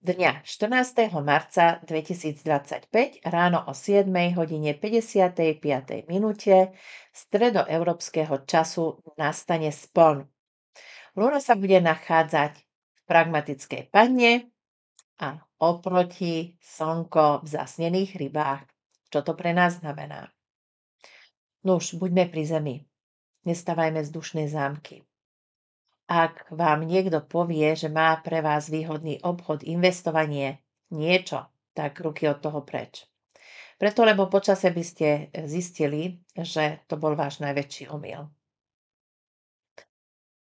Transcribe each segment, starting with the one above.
dňa 14. marca 2025 ráno o 7:55 stredoeurópskeho času nastane spln. Luna sa bude nachádzať v pragmatickej panne a oproti slnko v zasnených rybách. Čo to pre nás znamená? Nuž, buďme pri Zemi. Nestávajme vzdušné zámky. Ak vám niekto povie, že má pre vás výhodný obchod, investovanie, niečo, tak ruky od toho preč. Preto, lebo počase by ste zistili, že to bol váš najväčší omyl.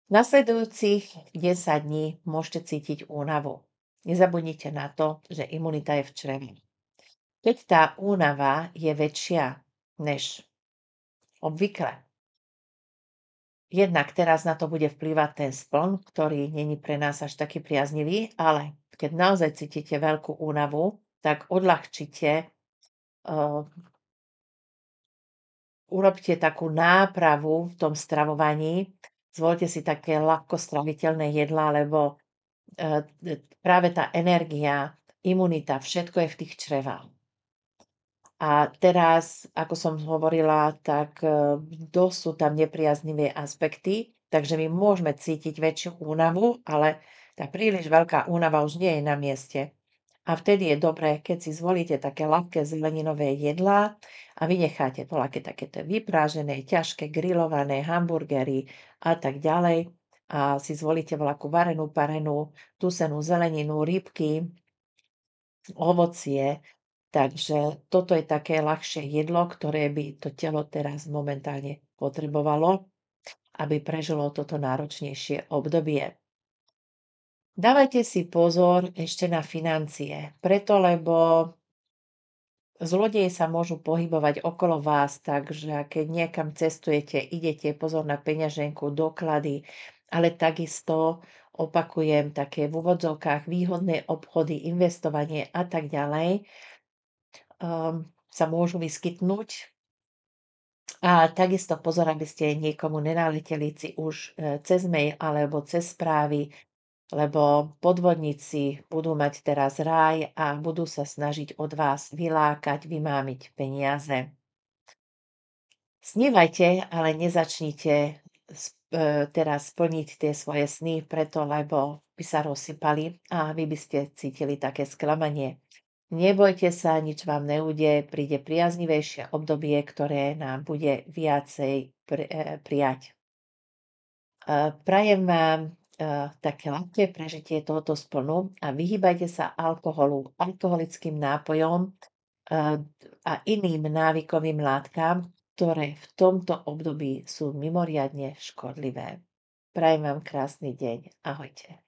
Nasledujúcich 10 dní môžete cítiť únavu. Nezabudnite na to, že imunita je v črevi. Keď tá únava je väčšia než obvykle, jednak teraz na to bude vplývať ten spln, ktorý není pre nás až taký priaznivý, ale keď naozaj cítite veľkú únavu, tak odľahčite, urobte takú nápravu v tom stravovaní, zvoľte si také ľahko straviteľné jedlá, lebo práve tá energia, imunita, všetko je v tých črevách. A teraz, ako som hovorila, tak dosť sú tam nepriaznivé aspekty, takže my môžeme cítiť väčšiu únavu, ale tá príliš veľká únava už nie je na mieste. A vtedy je dobré, keď si zvolíte také ľahké zeleninové jedlá a vynecháte to ľahké takéto vyprážené, ťažké, grillované hamburgery a tak ďalej. A si zvolíte voľakú varenú, parenú, tusenú zeleninu, rybky, ovocie. Takže toto je také ľahšie jedlo, ktoré by to telo teraz momentálne potrebovalo, aby prežilo toto náročnejšie obdobie. Dávajte si pozor ešte na financie, preto lebo zlodeji sa môžu pohybovať okolo vás, takže keď niekam cestujete, idete, pozor na peňaženku, doklady, ale takisto opakujem také v úvodzovkách výhodné obchody, investovanie a tak ďalej sa môžu vyskytnúť. A takisto pozor, aby ste niekomu nenaleteli už cez mail alebo cez správy, lebo podvodníci budú mať teraz ráj a budú sa snažiť od vás vylákať, vymámiť peniaze. Snívajte, ale nezačnite teraz splniť tie svoje sny, preto lebo by sa rozsypali a vy by ste cítili také sklamanie. Nebojte sa, nič vám neude, príde priaznivejšie obdobie, ktoré nám bude viacej prijať. Prajem vám také ľahké prežitie tohoto splnu a vyhýbajte sa alkoholu, alkoholickým nápojom a iným návykovým látkam, ktoré v tomto období sú mimoriadne škodlivé. Prajem vám krásny deň. Ahojte.